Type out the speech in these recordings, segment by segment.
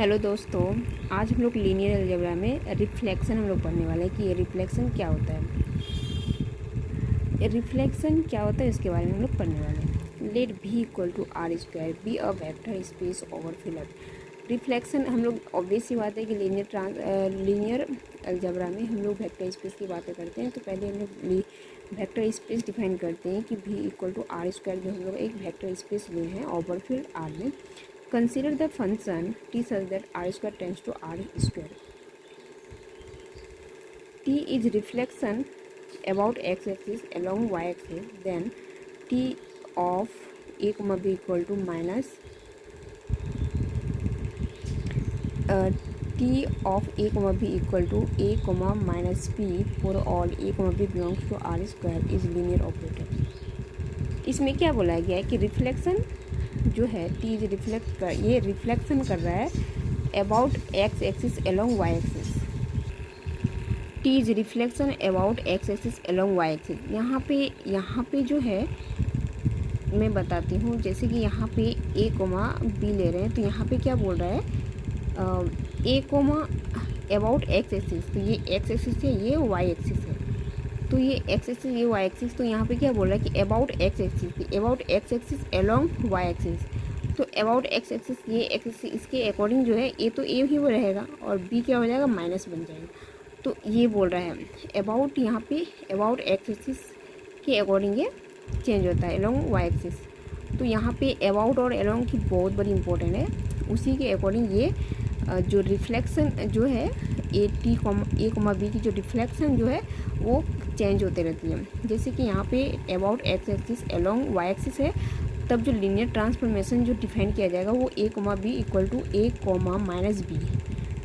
Hello दोस्तों, आज हम लोग लीनियर अलजेब्रा में रिफ्लेक्शन हम लोग पढ़ने वाले हैं कि ये रिफ्लेक्शन क्या होता है। रिफ्लेक्शन क्या होता है इसके बारे में हम लोग पढ़ने वाले हैं। Let V equal to R square be a vector space over filler. Reflection हम लोग ऑब्वियस सी बात है कि लीनियर अलजेब्रा में हम लोग वेक्टर स्पेस की बातें करते हैं। तो पहले हम लोग वेक्टर स्पेस डिफाइन करते हैं कि भी इक्वल टू आर स्क्वायर जो हम लोग एक वेक्टर स्पेस लिए हैं ओवर फील्ड आर में। Consider the function t such that r square tends to r square. T is reflection about x-axis along y-axis. Then t of a comma b equal to minus t of a comma b equal to a comma minus b for all a comma b belongs to r square is linear operator. इसमें क्या बोला गया है कि reflection जो है T is ये reflection कर रहा है about x axis along y axis. T is reflection about x axis along y axis. यहाँ पे जो है मैं बताती हूँ, जैसे कि यहाँ पे ए कोमा बी ले रहे हैं तो यहाँ पे क्या बोल रहा है ए कोमा अबाउट एक्स एक्सिस। तो ये एक्स एक्सिस है, ये वाई एक्सिस है। तो ये एक्स एक्सिस ये वाई एक्सिस। तो यहाँ पे क्या बोल रहा है कि about x axis, about x axis along y axis. तो अबाउट एक्स एक्सिस ये एक्स एक्सिस इसके अकॉर्डिंग जो है ए तो ए ही वो रहेगा और बी क्या हो जाएगा माइनस बन जाएगा। तो ये बोल रहा है अबाउट, यहाँ पे अबाउट एक्स एक्सिस के अकॉर्डिंग ये चेंज होता है अलोंग वाई एक्सिस। तो यहाँ पे अबाउट और अलोंग की बहुत बड़ी इंपॉर्टेंट है। उसी के अकॉर्डिंग ये जो रिफ्लेक्शन जो है ए कोमा बी की जो रिफ्लेक्शन जो है वो चेंज होते रहती है। जैसे कि यहाँ पे about x axis along y axis है, तब जो लीनियर ट्रांसफॉर्मेशन जो डिफाइन किया जाएगा वो a comma B equal to a comma minus b,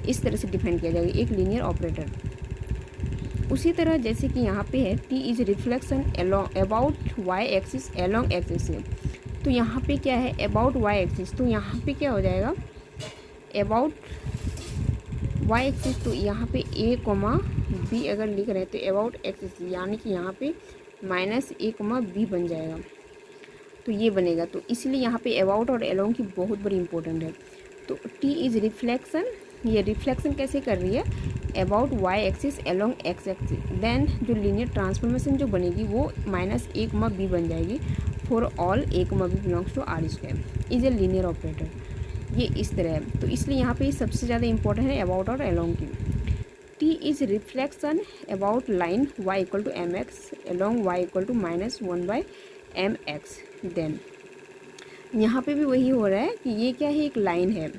इस तरह से डिफाइन किया जाएगा एक लीनियर ऑपरेटर। उसी तरह जैसे कि यहाँ पे है T is reflection about y axis along axis है। तो यहाँ पे क्या है अबाउट वाई एक्सिस। तो यहाँ पे क्या हो जाएगा अबाउट वाई एक्सिस। तो यहाँ पे ए कोमा बी अगर लिख रहे हैं तो अबाउट एक्सिस यानी कि यहाँ पे माइनस ए कोमा बी बन जाएगा। तो ये बनेगा। तो इसलिए यहाँ पे अबाउट और अलोंग की बहुत बड़ी इंपॉर्टेंट है। तो टी इज रिफ्लेक्शन, ये रिफ्लेक्शन कैसे कर रही है about y axis along x axis. Then जो लीनियर ट्रांसफॉर्मेशन जो बनेगी वो माइनस ए कोमा बी बन जाएगी for all A comma B belongs to R square is a linear operator. ये इस तरह है। तो इसलिए यहाँ पे सबसे ज़्यादा इंपॉर्टेंट है अबाउट और अलोंग की। T is reflection about line y equal to m x along y equal to minus one by m x. Then यहाँ पे भी वही हो रहा है कि ये क्या है एक लाइन है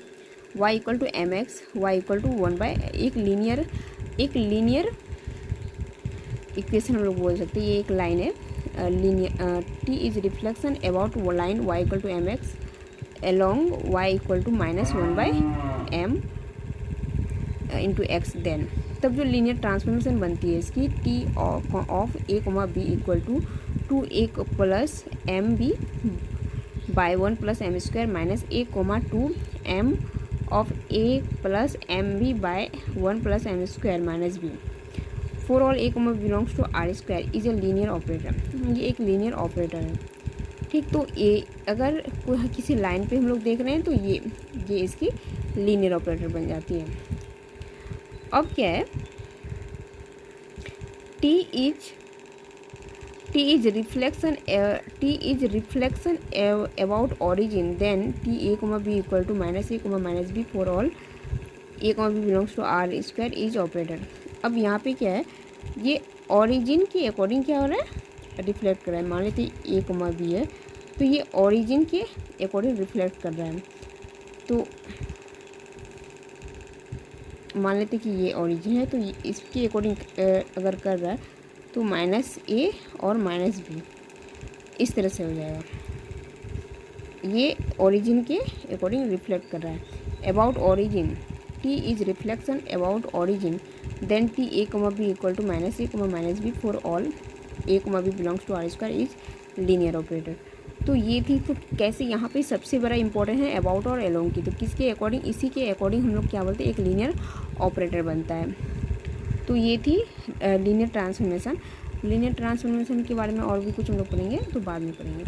y equal to m x y equal to one by एक लीनियर इक्वेशन हम लोग बोल सकते हैं। ये एक लाइन है linear. T is reflection about line y equal to m x along y equal to minus one by m into x. Then तब जो लीनियर ट्रांसफॉर्मेशन बनती है इसकी T of a comma B equal to a plus m b by one plus m square minus A comma two m of a plus m b by one plus m square minus B for all A comma belongs to R square is a linear operator. ये एक linear operator है, ठीक। तो ये अगर किसी line पे हम लोग देख रहे हैं तो ये इसकी लीनियर ऑपरेटर बन जाती है। अब क्या है T is reflection about origin. Then T A comma B equal to minus A comma minus B for all A comma B belongs to R square is operator. अब यहाँ पे क्या है ये ऑरिजिन के अकॉर्डिंग क्या हो रहा है रिफ्लेक्ट कर रहा है। मान लेते ए कोमा बी है तो ये ऑरिजिन के अकॉर्डिंग रिफ्लेक्ट कर रहा है। तो मान लेते कि ये ऑरिजिन है तो इसके अकॉर्डिंग अगर कर रहा है तो माइनस ए और माइनस बी इस तरह से हो जाएगा। ये ओरिजिन के अकॉर्डिंग रिफ्लेक्ट कर रहा है about origin. T is reflection about origin. Then T A comma B equal to minus A comma minus B for all A comma B belongs to R square is linear operator. तो ये थी। तो कैसे यहाँ पे सबसे बड़ा important है अबाउट और अलोंग की। तो किसके अकॉर्डिंग, इसी के अकॉर्डिंग हम लोग क्या बोलते हैं एक लीनियर ऑपरेटर बनता है। तो ये थी लीनियर ट्रांसफॉर्मेशन। लीनियर ट्रांसफॉर्मेशन के बारे में और भी कुछ हम लोग पढ़ेंगे तो बाद में पढ़ेंगे।